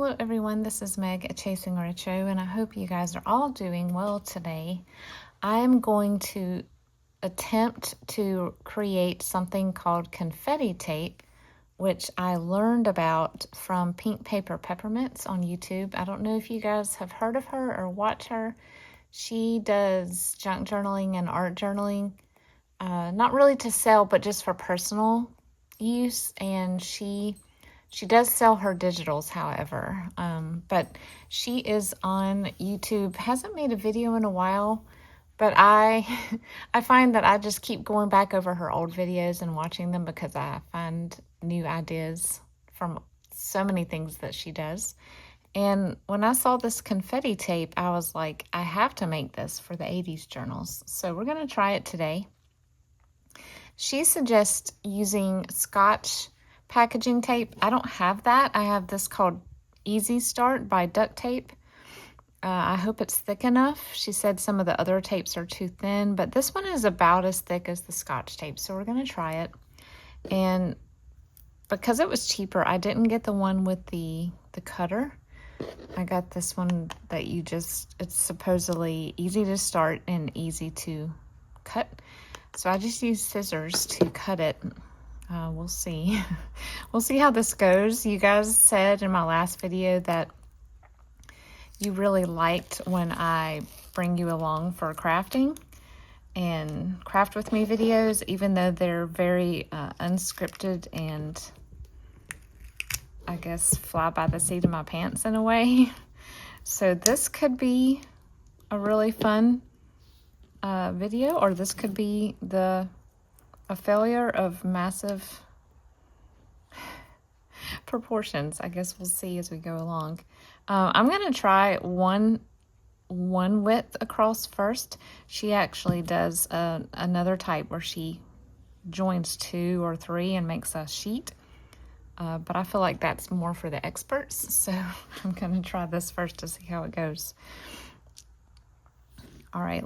Hello everyone, this is Meg at Chasing Retro, and I hope you guys are all doing well today. I'm going to attempt to create something called confetti tape, which I learned about from Pink Paper Peppermints on YouTube. I don't know if you guys have heard of her or watch her. She does junk journaling and art journaling, not really to sell, but just for personal use, and she does sell her digitals, however, but she is on YouTube. Hasn't made a video in a while, but I find that I just keep going back over her old videos and watching them because I find new ideas from so many things that she does. And when I saw this confetti tape, I was like, I have to make this for the 80s journals. So we're going to try it today. She suggests using Scotch packaging tape. I don't have that. I have this called Easy Start by Duct Tape. I hope it's thick enough. She said some of the other tapes are too thin, but this one is about as thick as the Scotch tape, so we're going to try it. And because it was cheaper, I didn't get the one with the cutter. I got this one that it's supposedly easy to start and easy to cut. So I just used scissors to cut it. We'll see. We'll see how this goes. You guys said in my last video that you really liked when I bring you along for crafting and craft with me videos, even though they're very unscripted and I guess fly by the seat of my pants in a way. So this could be a really fun video, or this could be a failure of massive proportions. I guess we'll see as we go along. I'm going to try one width across first. She actually does another type where she joins 2 or 3 and makes a sheet. But I feel like that's more for the experts. So I'm going to try this first to see how it goes. All right,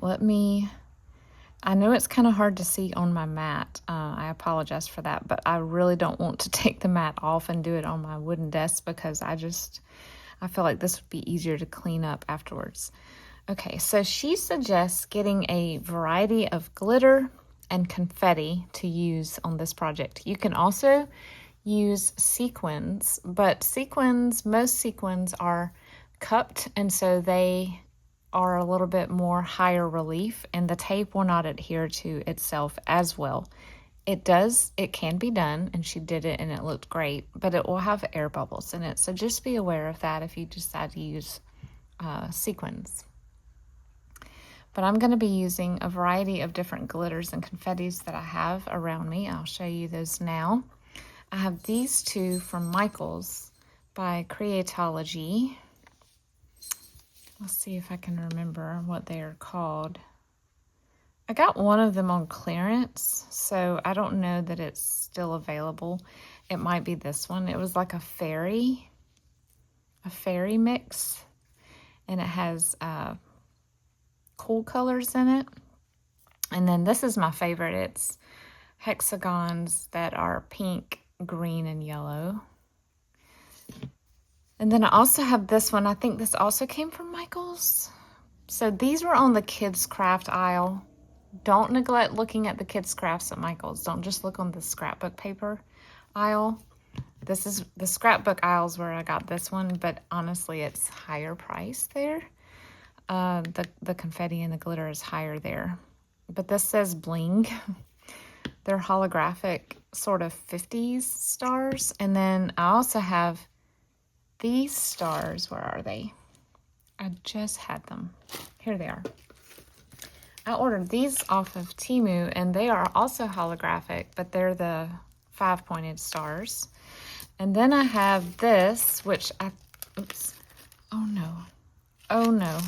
I know it's kind of hard to see on my mat. I apologize for that, but I really don't want to take the mat off and do it on my wooden desk because I feel like this would be easier to clean up afterwards. Okay, so she suggests getting a variety of glitter and confetti to use on this project. You can also use sequins, but most sequins are cupped, and so they are a little bit more higher relief, and the tape will not adhere to itself as well. It can be done, and she did it and it looked great, but it will have air bubbles in it. So just be aware of that if you decide to use sequins. But I'm going to be using a variety of different glitters and confettis that I have around me. I'll show you those now. I have these two from Michaels by Creatology. Let's see if I can remember what they are called. I got one of them on clearance, so I don't know that it's still available. It might be this one. It was like a fairy mix, and it has cool colors in it. And then this is my favorite. It's hexagons that are pink, green, and yellow. And then I also have this one. I think this also came from Michaels. So these were on the kids craft aisle. Don't neglect looking at the kids crafts at Michaels. Don't just look on the scrapbook paper aisle. This is the scrapbook aisles where I got this one, but honestly it's higher price there. The confetti and the glitter is higher there. But this says bling. They're holographic sort of 50s stars. And then I also have these stars. Where are they? I just had them. Here they are. I ordered these off of Temu, and they are also holographic, but they're the 5-pointed stars. And then I have this, which oh no.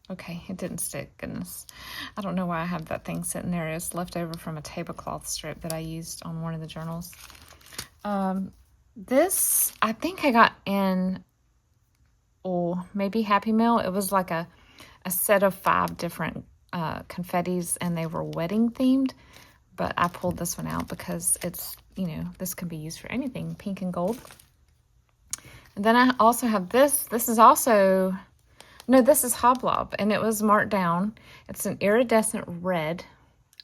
Okay, it didn't stick, goodness. I don't know why I have that thing sitting there. It's left over from a tablecloth strip that I used on one of the journals. This, I think I got in, maybe Happy Meal. It was like a set of 5 different confettis, and they were wedding themed, but I pulled this one out because it's, this can be used for anything, pink and gold. And then I also have this. This is also, no, this is Hoblob, and it was marked down. It's an iridescent red.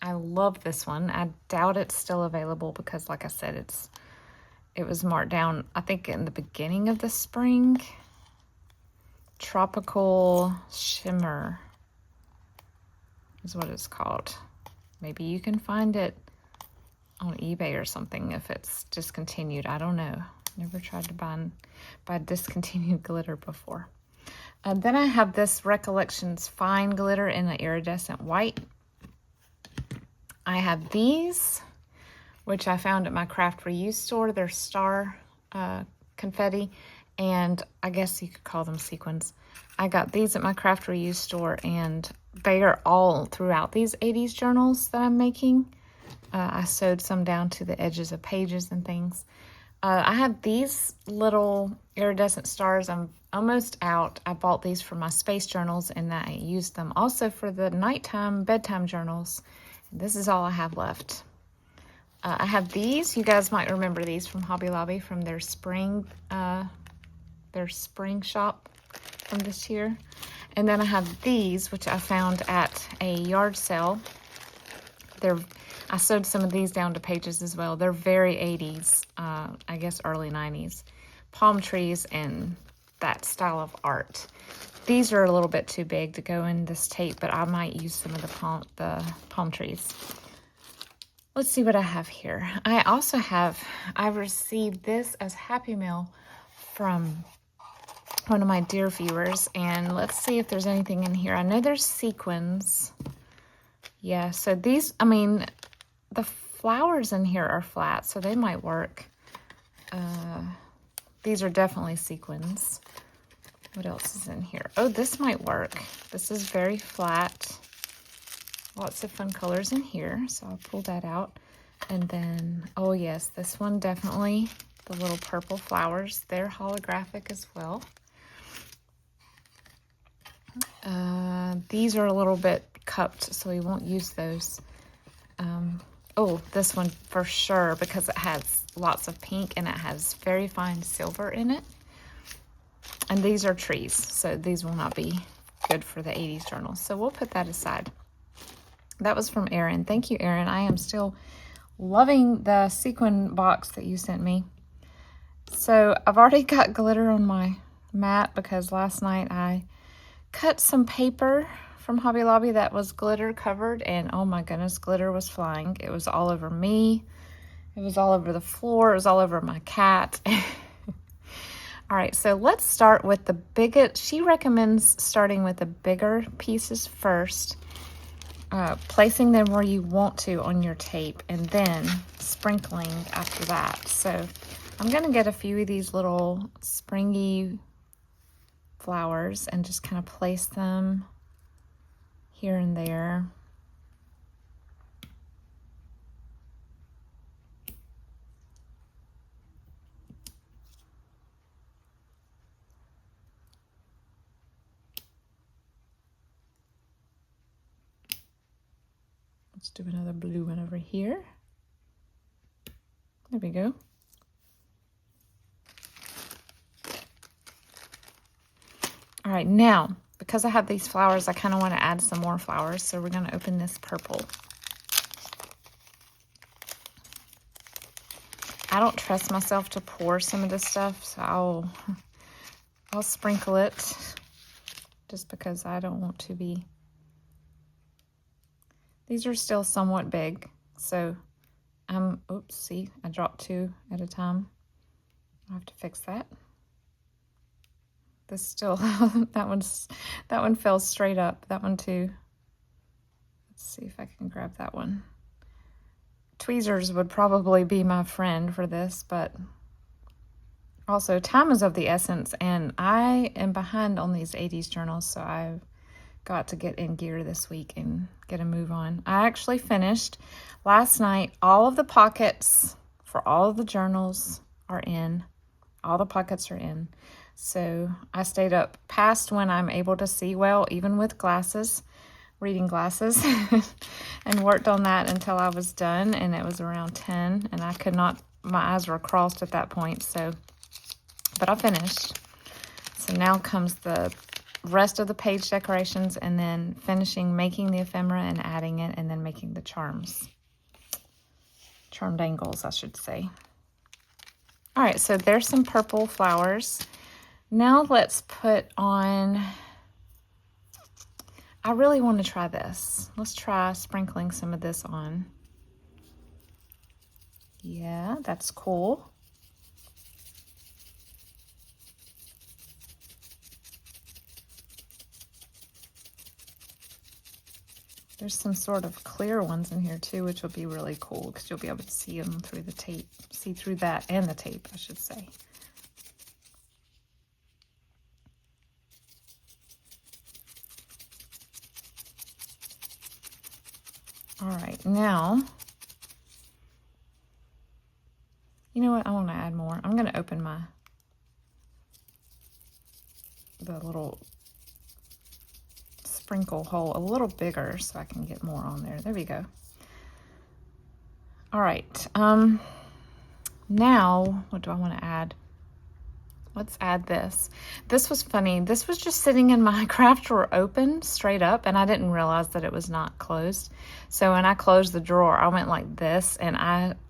I love this one. I doubt it's still available because, like I said, it was marked down, I think, in the beginning of the spring. Tropical Shimmer is what it's called. Maybe you can find it on eBay or something if it's discontinued. I don't know. Never tried to buy discontinued glitter before. Then I have this Recollections Fine glitter in the iridescent white. I have these, which I found at my craft reuse store. They're star confetti, and I guess you could call them sequins. I got these at my craft reuse store, and they are all throughout these 80s journals that I'm making. I sewed some down to the edges of pages and things. I have these little iridescent stars. I'm almost out. I bought these for my space journals, and I used them also for the nighttime bedtime journals. This is all I have left. I have these. You guys might remember these from Hobby Lobby from their spring shop from this year. And then I have these, which I found at a yard sale. I sewed some of these down to pages as well. They're very 80s, I guess early 90s. Palm trees and that style of art. These are a little bit too big to go in this tape, but I might use some of the palm trees. Let's see what I have here. I received this as Happy Mail from one of my dear viewers, and let's see if there's anything in here. I know there's sequins. Yeah, so these, I mean, the flowers in here are flat, so they might work. These are definitely sequins. What else is in here? Oh, this might work. This is very flat. Lots of fun colors in here, so I'll pull that out. And then, oh yes, this one definitely, the little purple flowers, they're holographic as well. These are a little bit cupped, so we won't use those. Oh, this one for sure, because it has lots of pink and it has very fine silver in it. And these are trees, so these will not be good for the 80s journals. So we'll put that aside. That was from Erin. Thank you, Erin. I am still loving the sequin box that you sent me. So I've already got glitter on my mat because last night I cut some paper from Hobby Lobby that was glitter covered, and oh my goodness, glitter was flying. It was all over me. It was all over the floor. It was all over my cat. All right, so let's start with the biggest. She recommends starting with the bigger pieces first, placing them where you want to on your tape, and then sprinkling after that. So I'm gonna get a few of these little springy flowers and just kind of place them here and there. Let's do another blue one over here. There we go. All right, now, because I have these flowers, I kind of want to add some more flowers, so we're going to open this purple. I don't trust myself to pour some of this stuff, so I'll sprinkle it just because I don't want to be. These are still somewhat big, so oops, see, I dropped two at a time. I'll have to fix that. This still, that one fell straight up. That one too. Let's see if I can grab that one. Tweezers would probably be my friend for this, but also time is of the essence, and I am behind on these 80s journals, so I've got to get in gear this week and get a move on. I actually finished last night. All of the pockets for all of the journals are in. All the pockets are in. So I stayed up past when I'm able to see well, even with glasses, reading glasses, and worked on that until I was done, and it was around 10, and I could not, my eyes were crossed at that point, so but I finished. So now comes the rest of the page decorations, and then finishing making the ephemera and adding it, and then making the charms. Charm dangles, I should say. All right, so there's some purple flowers. Now let's put on, I really want to try this. Let's try sprinkling some of this on. Yeah, that's cool. There's some sort of clear ones in here too, which will be really cool because you'll be able to see them through the tape. See through that and the tape, I should say. All right, now, you know what? I want to add more. I'm going to open the little sprinkle hole a little bigger so I can get more on there. There we go. All right. Now, what do I want to add? Let's add this. This was funny. This was just sitting in my craft drawer open straight up, and I didn't realize that it was not closed. So when I closed the drawer, I went like this, and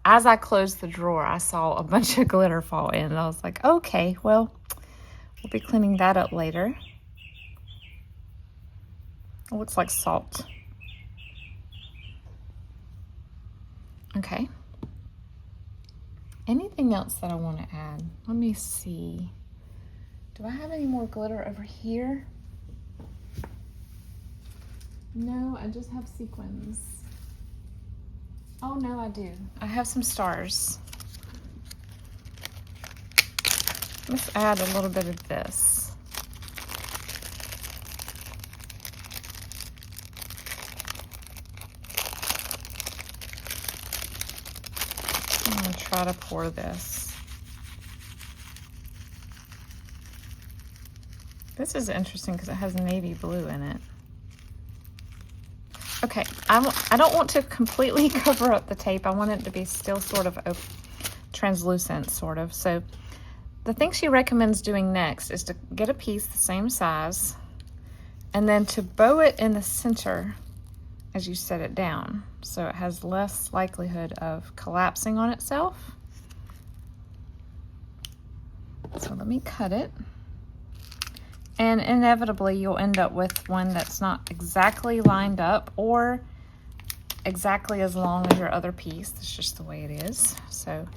as I closed the drawer, I saw a bunch of glitter fall in, and I was like, okay, well, we'll be cleaning that up later. It looks like salt. Okay. Anything else that I want to add? Let me see. Do I have any more glitter over here? No, I just have sequins. Oh no, I do. I have some stars. Let's add a little bit of this. I'm going to try to pour this. This is interesting because it has navy blue in it. Okay, I don't want to completely cover up the tape. I want it to be still sort of translucent, sort of. So the thing she recommends doing next is to get a piece the same size and then to bow it in the center as you set it down, so it has less likelihood of collapsing on itself. So let me cut it. And inevitably you'll end up with one that's not exactly lined up or exactly as long as your other piece. That's just the way it is. So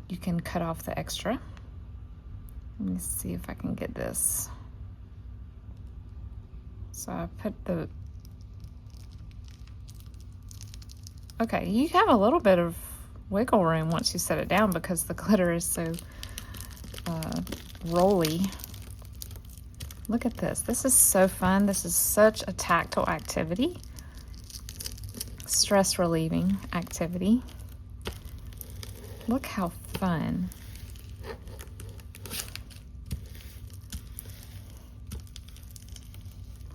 you can cut off the extra. Let me see if I can get this. So I put the, okay, you have a little bit of wiggle room once you set it down because the glitter is so rolly. Look at this. This is so fun. This is such a tactile activity. Stress relieving activity. Look how fun.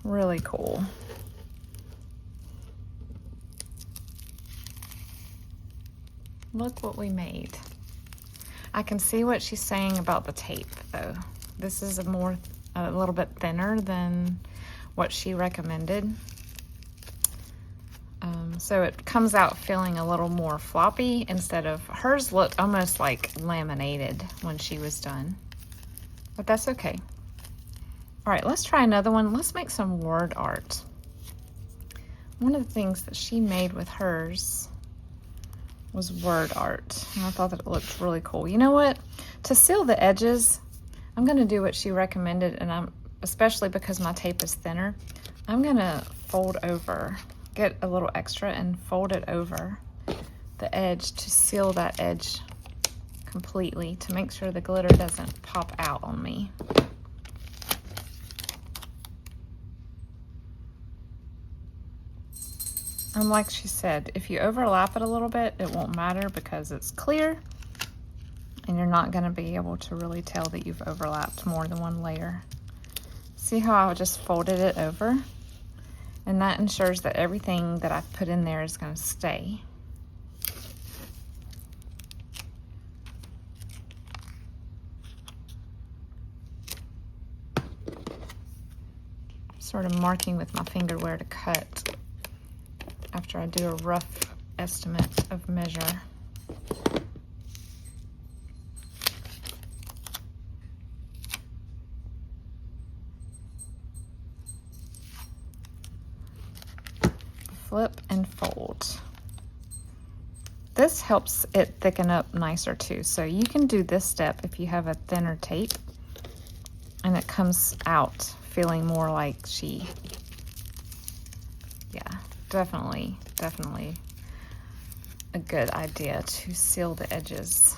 Really cool. Look what we made. I can see what she's saying about the tape though. This is a little bit thinner than what she recommended. So it comes out feeling a little more floppy instead of, hers looked almost like laminated when she was done, but that's okay. All right, let's try another one. Let's make some word art. One of the things that she made with hers was word art, and I thought that it looked really cool. You know what? To seal the edges, I'm gonna do what she recommended, and especially because my tape is thinner, I'm gonna fold over, get a little extra and fold it over the edge to seal that edge completely to make sure the glitter doesn't pop out on me. And like she said, if you overlap it a little bit, it won't matter because it's clear and you're not going to be able to really tell that you've overlapped more than one layer. See how I just folded it over? And that ensures that everything that I've put in there is going to stay. sort of marking with my finger where to cut after I do a rough estimate of measure. Flip and fold. This helps it thicken up nicer too. So you can do this step if you have a thinner tape and it comes out feeling more like she. Yeah, definitely a good idea to seal the edges.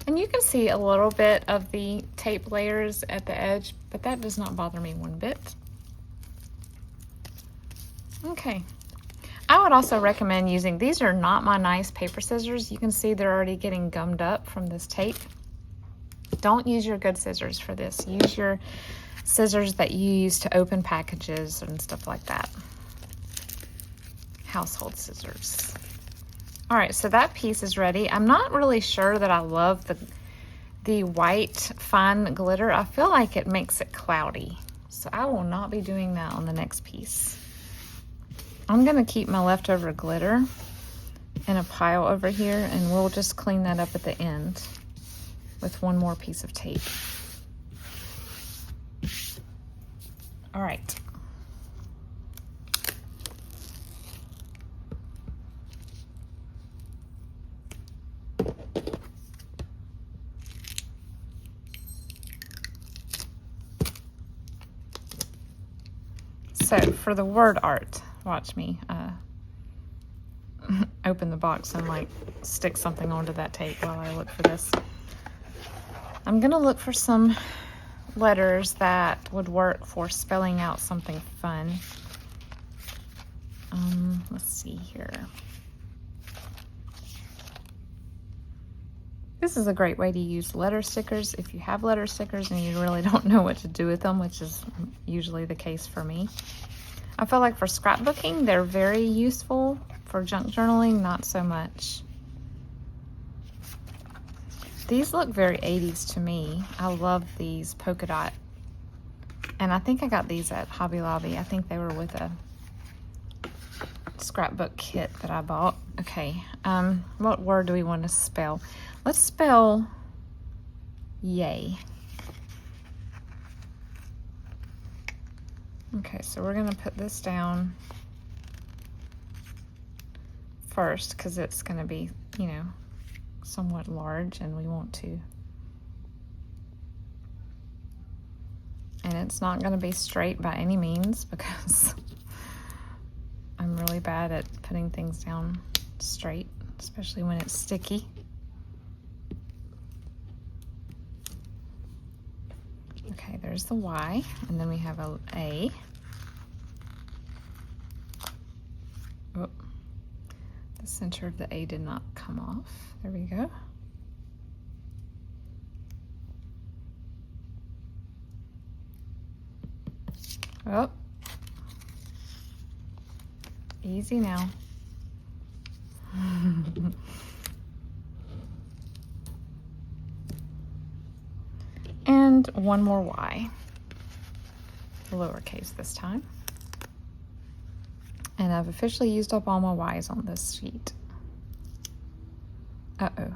And you can see a little bit of the tape layers at the edge, but that does not bother me one bit. Okay. I would also recommend using, these are not my nice paper scissors. You can see they're already getting gummed up from this tape. Don't use your good scissors for this. Use your scissors that you use to open packages and stuff like that. Household scissors. All right, so that piece is ready. I'm not really sure that I love the white fine glitter. I feel like it makes it cloudy. So I will not be doing that on the next piece. I'm gonna keep my leftover glitter in a pile over here, and we'll just clean that up at the end with one more piece of tape. All right. So for the word art, watch me open the box and like stick something onto that tape while I look for this. I'm gonna look for some letters that would work for spelling out something fun. Let's see here. This is a great way to use letter stickers if you have letter stickers and you really don't know what to do with them, which is usually the case for me. I feel like for scrapbooking, they're very useful. For junk journaling, not so much. These look very 80s to me. I love these polka dot. And I think I got these at Hobby Lobby. I think they were with a scrapbook kit that I bought. Okay, what word do we want to spell? Let's spell yay. Okay, so we're gonna put this down first because it's gonna be, you know, somewhat large and we want to. And it's not gonna be straight by any means because I'm really bad at putting things down straight, especially when it's sticky. Okay, there's the Y, and then we have a A. Oh, the center of the A did not come off. There we go. Oh, easy now. And one more Y, lowercase this time. And I've officially used up all my Y's on this sheet. Uh-oh.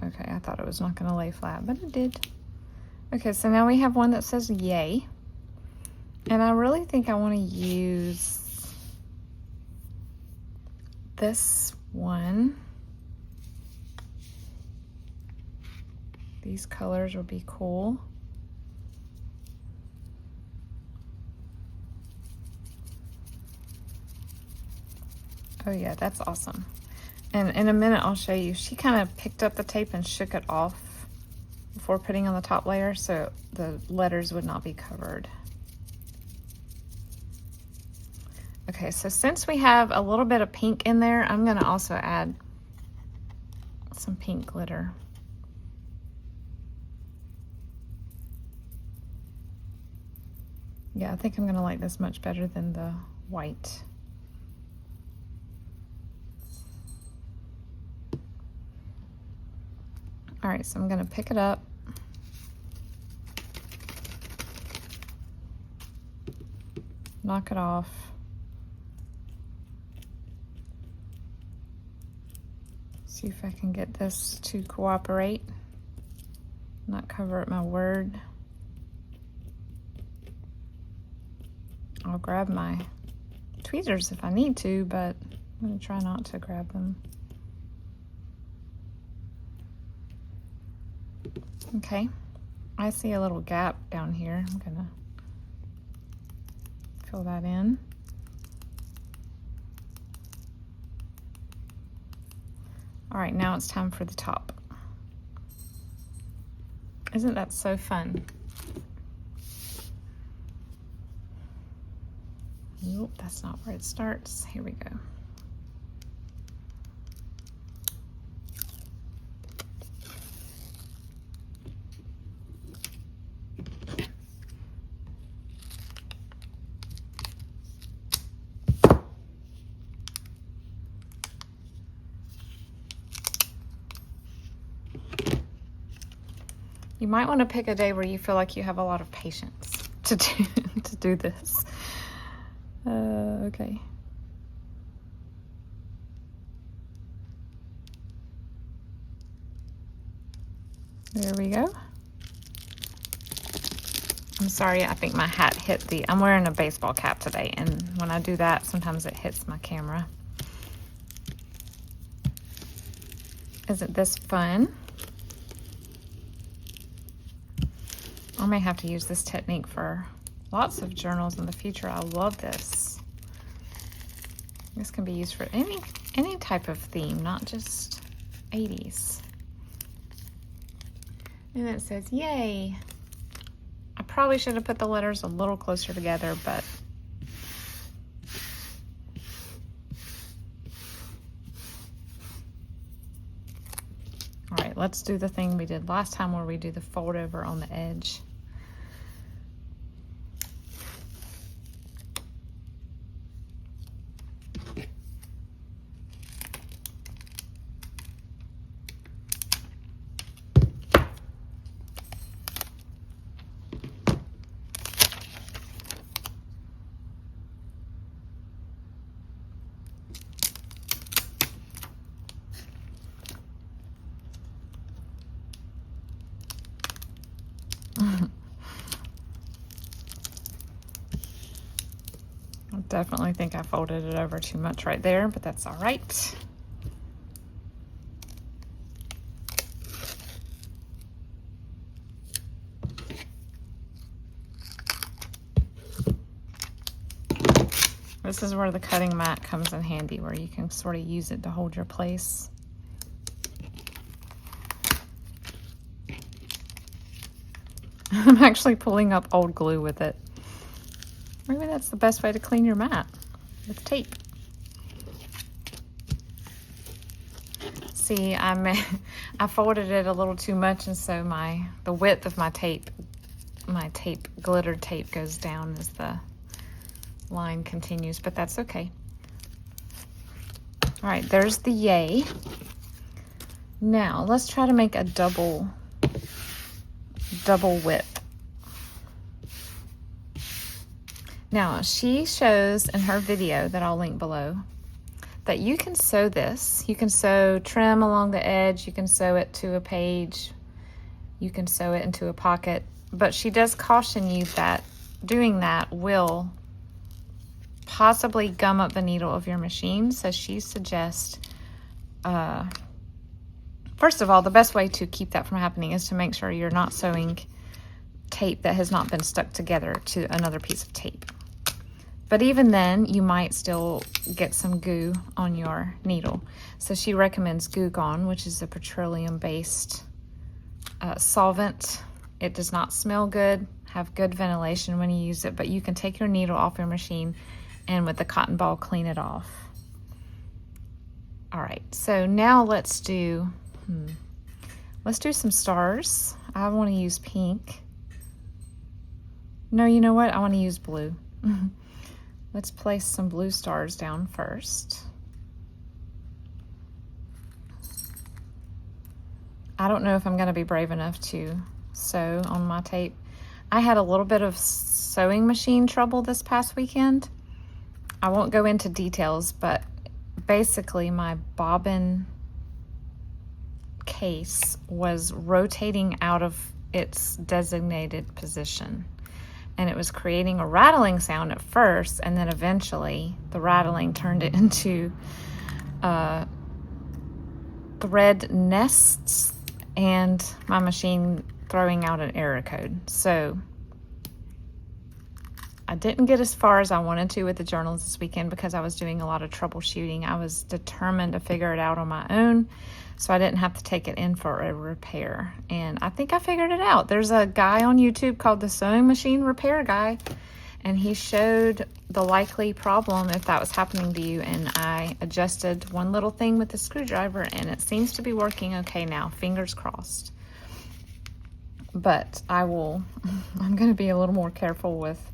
Okay, I thought it was not gonna lay flat, but it did. Okay, so now we have one that says yay. And I really think I wanna use this one. These colors will be cool. Oh yeah, that's awesome. And in a minute I'll show you. She kind of picked up the tape and shook it off before putting on the top layer so the letters would not be covered. Okay, so since we have a little bit of pink in there, I'm gonna also add some pink glitter. Yeah, I think I'm gonna like this much better than the white. All right, so I'm gonna pick it up. knock it off. See if I can get this to cooperate, not cover up my word. I'll grab my tweezers if I need to, but I'm going to try not to grab them. Okay, I see a little gap down here. I'm going to fill that in. All right, now it's time for the top. Isn't that so fun? Nope, that's not where it starts. Here we go. You might want to pick a day where you feel like you have a lot of patience to do this. Okay. There we go. I'm sorry, I think my hat hit the... I'm wearing a baseball cap today, and when I do that, sometimes it hits my camera. Isn't this fun? I may have to use this technique for lots of journals in the future. I love this. This can be used for any type of theme, not just 80s. And it says, yay. I probably should have put the letters a little closer together, but all right, let's do the thing we did last time where we do the fold over on the edge. I definitely think I folded it over too much right there, but that's all right. This is where the cutting mat comes in handy, where you can sort of use it to hold your place. I'm actually pulling up old glue with it. Maybe that's the best way to clean your mat, with tape. See, I folded it a little too much, and so the width of my tape glittered tape goes down as the line continues, but that's okay. All right, there's the yay. Now let's try to make a double width. Now she shows in her video that I'll link below that you can sew this. You can sew trim along the edge, you can sew it to a page, you can sew it into a pocket, but she does caution you that doing that will possibly gum up the needle of your machine. So she suggests, first of all, the best way to keep that from happening is to make sure you're not sewing tape that has not been stuck together to another piece of tape. But even then, you might still get some goo on your needle. So she recommends Goo Gone, which is a petroleum-based solvent. It does not smell good, have good ventilation when you use it, but you can take your needle off your machine and with the cotton ball clean it off. All right, so now let's do some stars. I want to use pink. No, you know what? I want to use blue. Let's place some blue stars down first. I don't know if I'm going to be brave enough to sew on my tape. I had a little bit of sewing machine trouble this past weekend. I won't go into details, but basically my bobbin case was rotating out of its designated position, and it was creating a rattling sound at first, and then eventually the rattling turned it into thread nests and my machine throwing out an error code. So I didn't get as far as I wanted to with the journals this weekend because I was doing a lot of troubleshooting. I was determined to figure it out on my own, so I didn't have to take it in for a repair. And I think I figured it out. There's a guy on YouTube called the Sewing Machine Repair Guy, and he showed the likely problem if that was happening to you, and I adjusted one little thing with the screwdriver, and it seems to be working okay now. Fingers crossed. But I'm going to be a little more careful with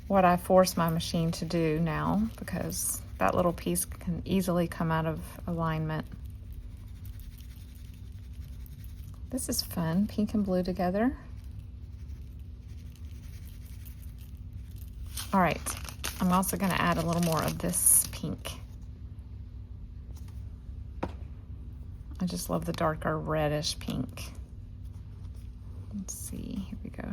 what I force my machine to do now, because that little piece can easily come out of alignment. This is fun, pink and blue together. All right, I'm also going to add a little more of this pink. I just love the darker reddish pink. Let's see, here we go.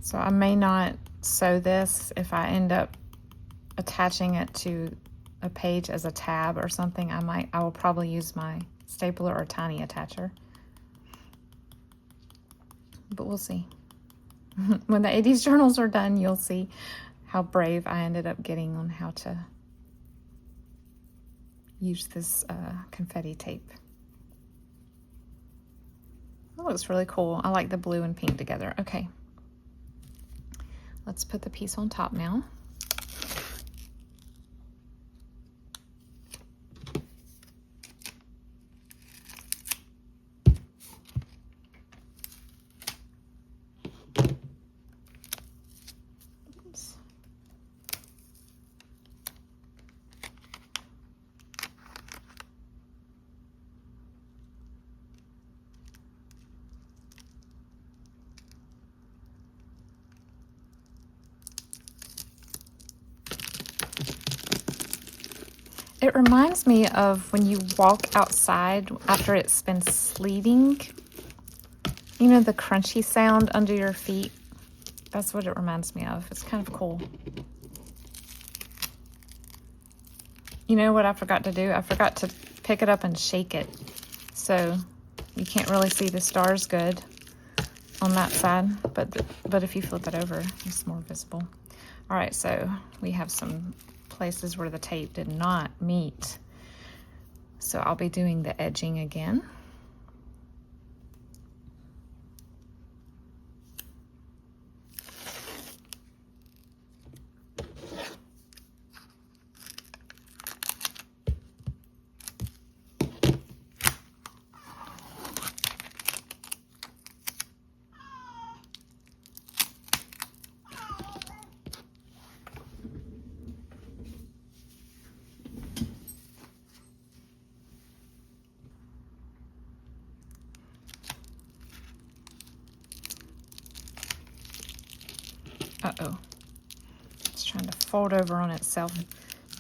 So I may not sew this if I end up attaching it to a page as a tab or something. I will probably use my stapler or tiny attacher. But we'll see. When the 80s journals are done, you'll see how brave I ended up getting on how to use this confetti tape. That looks really cool. I like the blue and pink together. Okay. Let's put the piece on top now. Oops. It reminds me of when you walk outside after it's been sleeting. You know, the crunchy sound under your feet? That's what it reminds me of. It's kind of cool. You know what I forgot to do? I forgot to pick it up and shake it. So you can't really see the stars good on that side, but if you flip it over, it's more visible. All right, so we have some places where the tape did not meet. So I'll be doing the edging again. Uh-oh. It's trying to fold over on itself.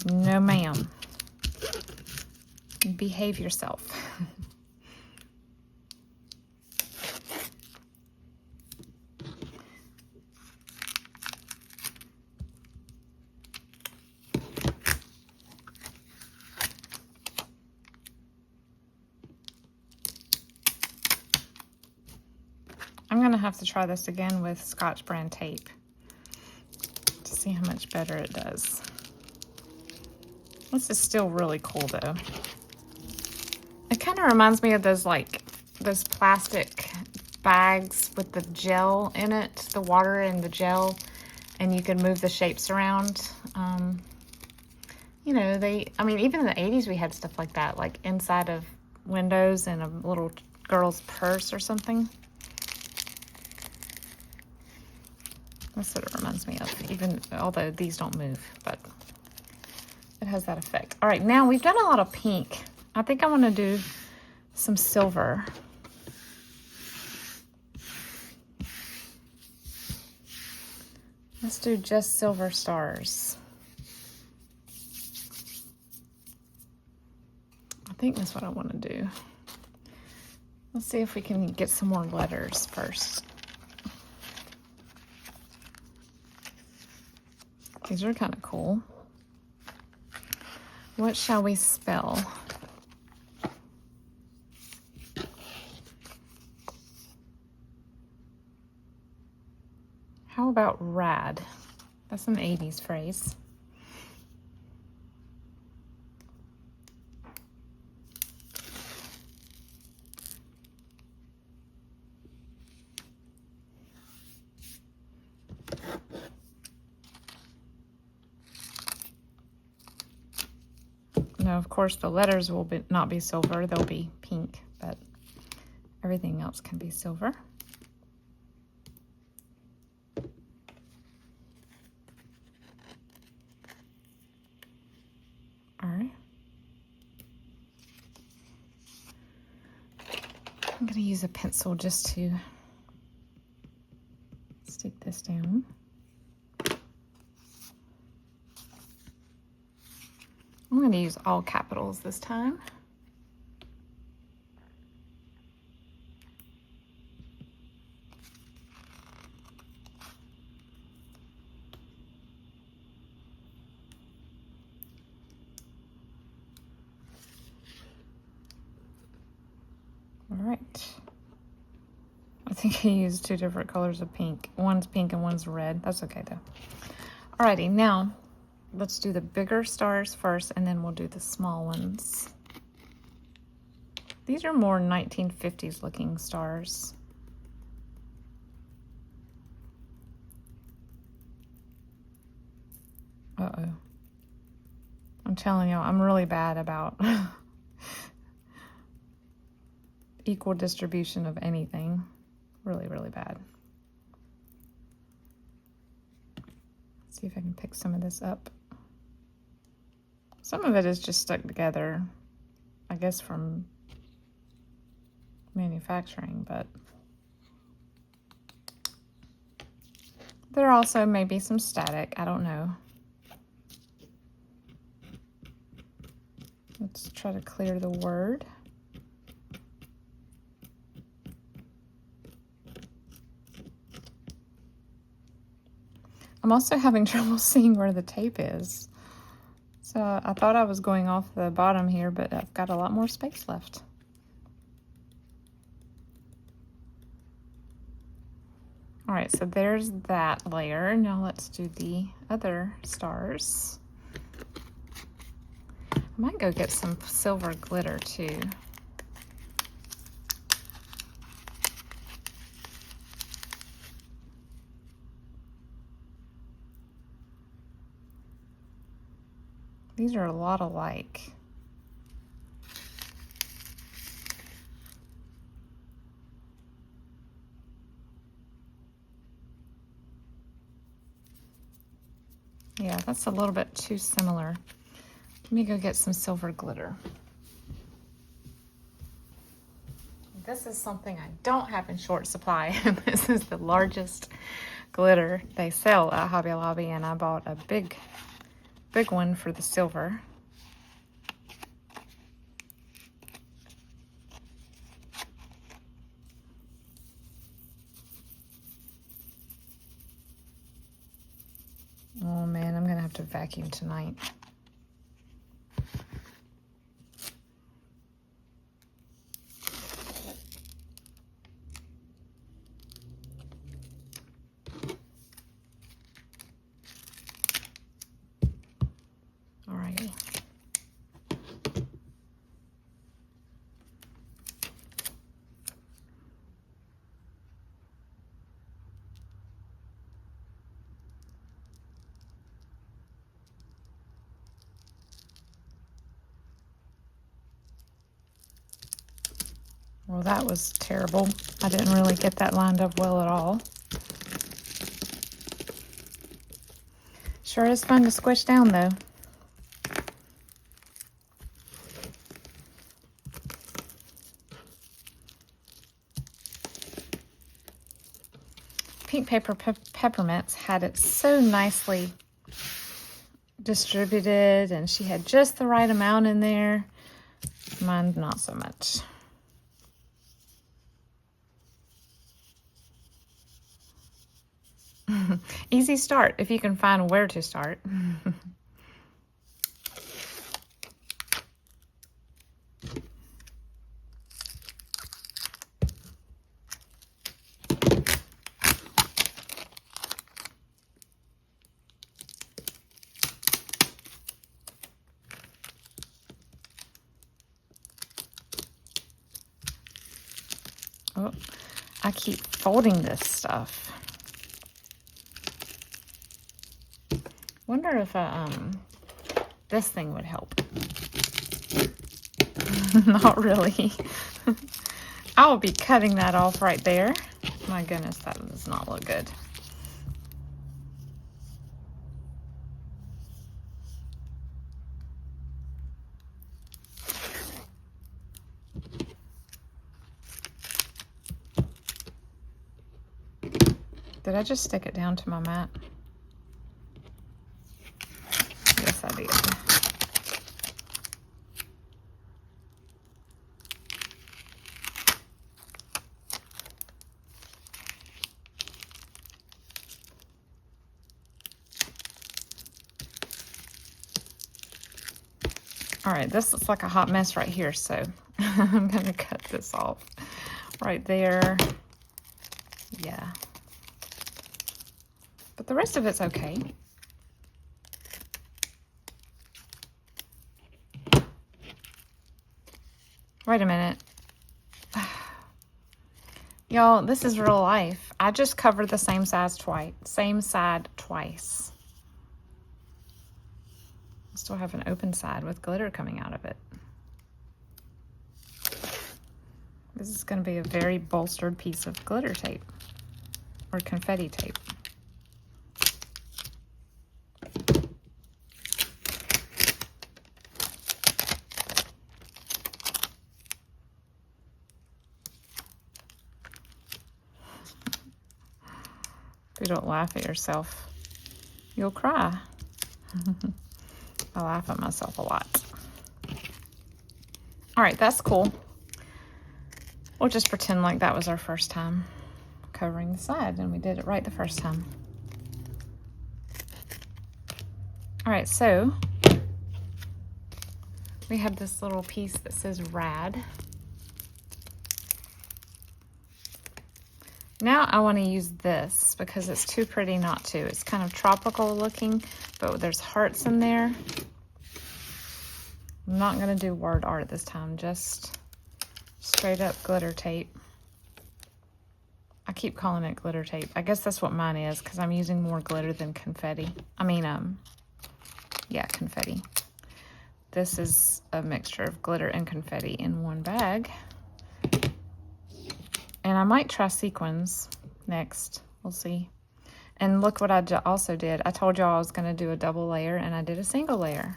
No, ma'am. Behave yourself. I'm going to have to try this again with Scotch brand tape to see how much better it does. This is still really cool though. It kind of reminds me of those plastic bags with the gel in it, the water and the gel, and you can move the shapes around. You know, even in the 80s we had stuff like that, like inside of windows in a little girl's purse or something. That's what it reminds me of, even although these don't move, but it has that effect. All right, now we've done a lot of pink. I think I want to do some silver. Let's do just silver stars. I think that's what I want to do. Let's see if we can get some more letters first. These are kind of cool. What shall we spell? How about rad? That's an 80s phrase. Now, of course, the letters will not be silver. They'll be pink, but everything else can be silver. All right. I'm going to use a pencil just to stick this down. I'm going to use all capitals this time. All right. I think I used two different colors of pink. One's pink and one's red. That's okay though. Alrighty, now let's do the bigger stars first, and then we'll do the small ones. These are more 1950s looking stars. Uh-oh. I'm telling you, I'm really bad about equal distribution of anything. Really, really bad. Let's see if I can pick some of this up. Some of it is just stuck together, I guess from manufacturing, but there also may be some static, I don't know. Let's try to clear the word. I'm also having trouble seeing where the tape is. So I thought I was going off the bottom here, but I've got a lot more space left. All right, so there's that layer. Now let's do the other stars. I might go get some silver glitter too. These are a lot alike. Yeah, that's a little bit too similar. Let me go get some silver glitter. This is something I don't have in short supply. This is the largest glitter they sell at Hobby Lobby, and I bought a big one for the silver. Oh man, I'm gonna have to vacuum tonight. Alrighty. Well, that was terrible. I didn't really get that lined up well at all. Sure is fun to squish down though. Pink Paper Peppermints had it so nicely distributed, and she had just the right amount in there. Mine, not so much. Easy start if you can find where to start. Oh, I keep folding this stuff. Wonder if this thing would help. Not really. I will be cutting that off right there. My goodness, that does not look good. Did I just stick it down to my mat? Yes, I did. All right, this looks like a hot mess right here, so I'm gonna cut this off right there. Yeah. But the rest of it's okay. Wait a minute. Y'all, this is real life. I just covered the same side twice. I still have an open side with glitter coming out of it. This is going to be a very bolstered piece of glitter tape or confetti tape. If you don't laugh at yourself, you'll cry. I laugh at myself a lot. All right, that's cool. We'll just pretend like that was our first time covering the side and we did it right the first time. All right, so we have this little piece that says rad. Now I want to use this because it's too pretty not to. It's kind of tropical looking, but there's hearts in there. I'm not going to do word art this time, just straight up glitter tape. I keep calling it glitter tape. I guess that's what mine is because I'm using more glitter than confetti. Yeah, confetti. This is a mixture of glitter and confetti in one bag. And I might try sequins next. We'll see. And look what I also did. I told y'all I was going to do a double layer, and I did a single layer.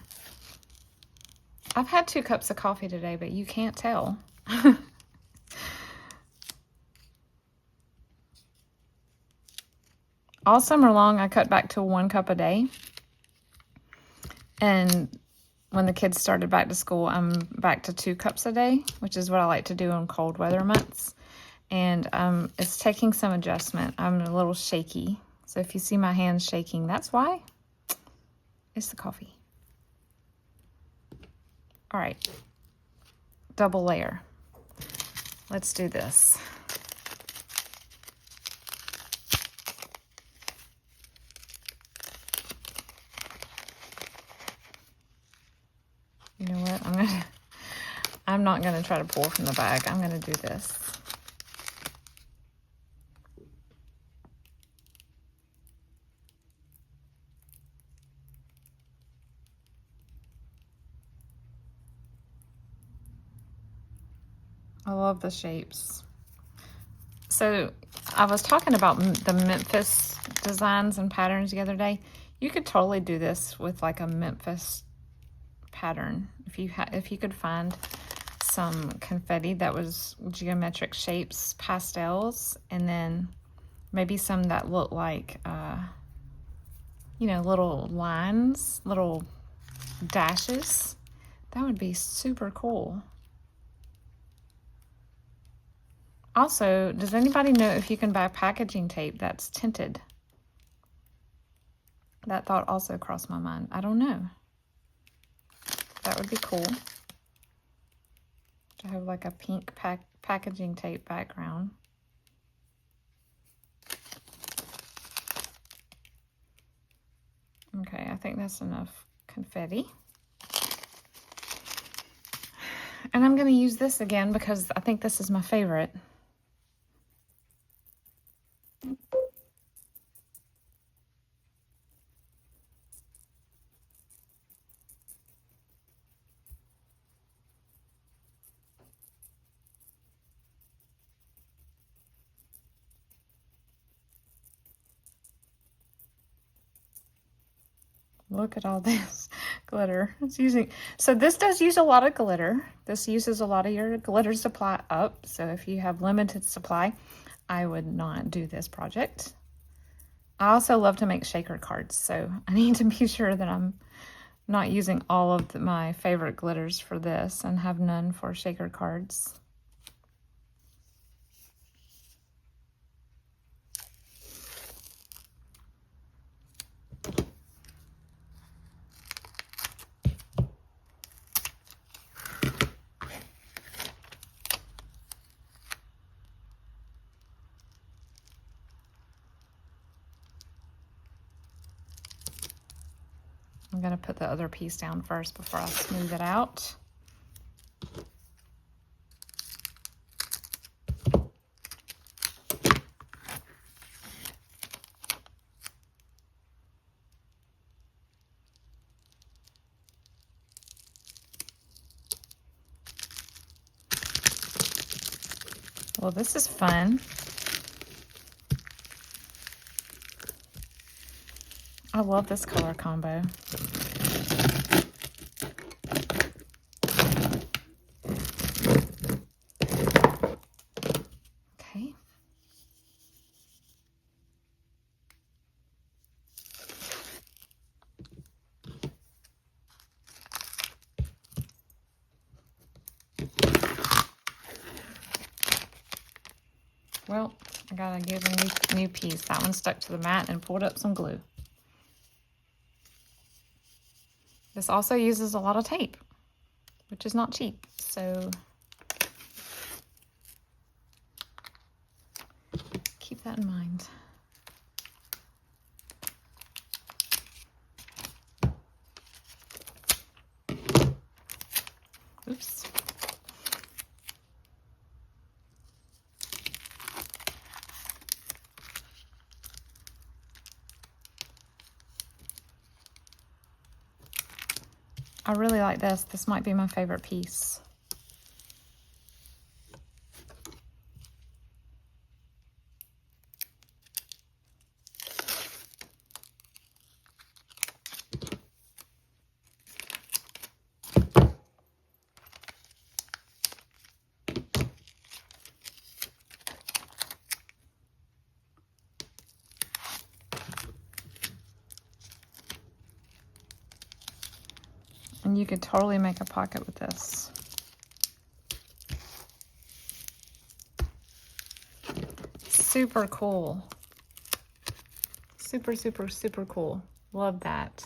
I've had 2 cups of coffee today, but you can't tell. All summer long, I cut back to 1 cup a day. And when the kids started back to school, I'm back to 2 cups a day, which is what I like to do in cold weather months. And it's taking some adjustment. I'm a little shaky. So if you see my hands shaking, that's why. It's the coffee. All right. Double layer. Let's do this. You know what? I'm not gonna try to pour from the bag. I'm gonna do this. I love the shapes. So I was talking about the Memphis designs and patterns the other day. You could totally do this with like a Memphis pattern. If you could find some confetti that was geometric shapes, pastels, and then Maybe some that look like, you know, little lines, little dashes. That would be super cool. Also, does anybody know if you can buy packaging tape that's tinted? That thought also crossed my mind. I don't know. That would be cool to have like a pink packaging tape background. Okay, I think that's enough confetti. And I'm going to use this again because I think this is my favorite. Look at all this glitter. So this does use a lot of glitter. This uses a lot of your glitter supply up. So if you have limited supply, I would not do this project. I also love to make shaker cards, so I need to be sure that I'm not using all of my favorite glitters for this and have none for shaker cards. I'm going to put the other piece down first before I smooth it out. Well, this is fun. I love this color combo. Okay. Well, I gotta give a new piece. That one stuck to the mat and pulled up some glue. This also uses a lot of tape, which is not cheap. So keep that in mind. Oops. I really like this. This might be my favorite piece. And you could totally make a pocket with this. Super cool. Super, super, super cool. Love that.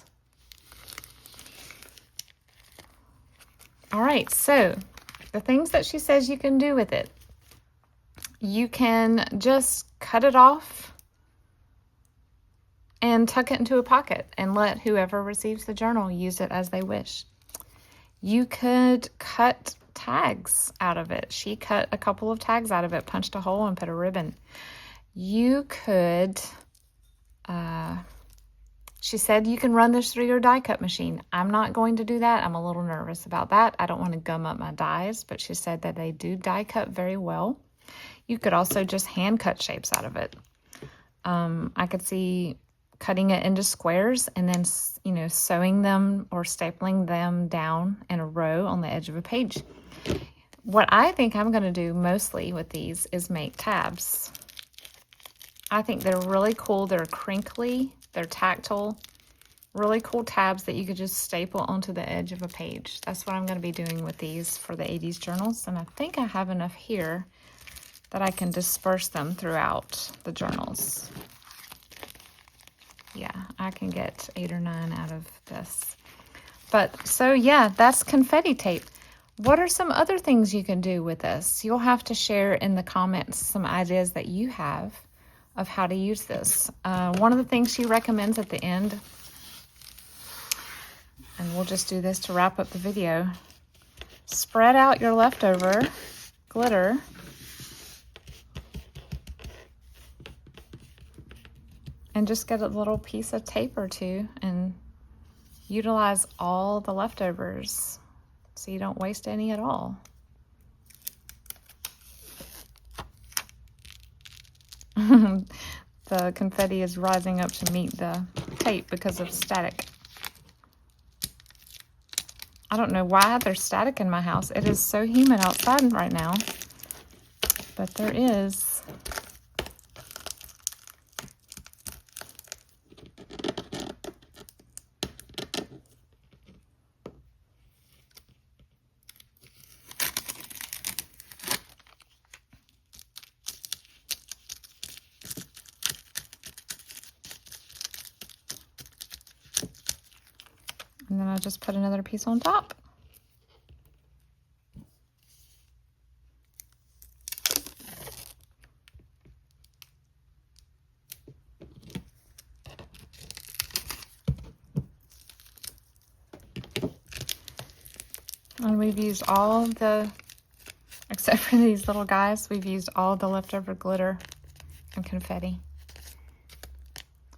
All right, so the things that she says you can do with it. You can just cut it off and tuck it into a pocket and let whoever receives the journal use it as they wish. You could cut tags out of it. She cut a couple of tags out of it, punched a hole and put a ribbon. You could, she said you can run this through your die cut machine. I'm not going to do that. I'm a little nervous about that. I don't want to gum up my dies, but she said that they do die cut very well. You could also just hand cut shapes out of it. I could see cutting it into squares and then, you know, sewing them or stapling them down in a row on the edge of a page. What I think I'm going to do mostly with these is make tabs. I think they're really cool. They're crinkly, they're tactile, really cool tabs that you could just staple onto the edge of a page. That's what I'm going to be doing with these for the 80s journals. And I think I have enough here that I can disperse them throughout the journals. Yeah, I can get 8 or 9 out of this. But so yeah, that's confetti tape. What are some other things you can do with this? You'll have to share in the comments some ideas that you have of how to use this. One of the things she recommends at the end, and we'll just do this to wrap up the video, spread out your leftover glitter and just get a little piece of tape or two and utilize all the leftovers so you don't waste any at all. The confetti is rising up to meet the tape because of static. I don't know why there's static in my house. It is so humid outside right now, but there is. And then I just put another piece on top. And we've used all the, except for these little guys, we've used all the leftover glitter and confetti.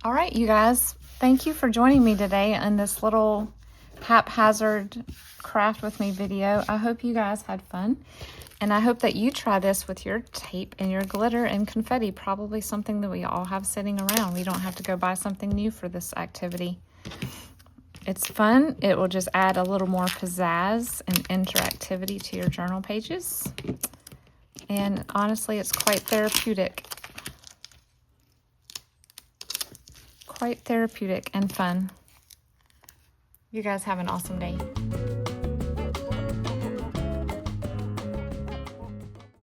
All right, you guys, thank you for joining me today in this little haphazard craft with me video. I hope you guys had fun, and I hope that you try this with your tape and your glitter and confetti, probably something that we all have sitting around. We don't have to go buy something new for this activity. It's fun. It will just add a little more pizzazz and interactivity to your journal pages. And honestly, it's quite therapeutic. Quite therapeutic and fun. You guys have an awesome day.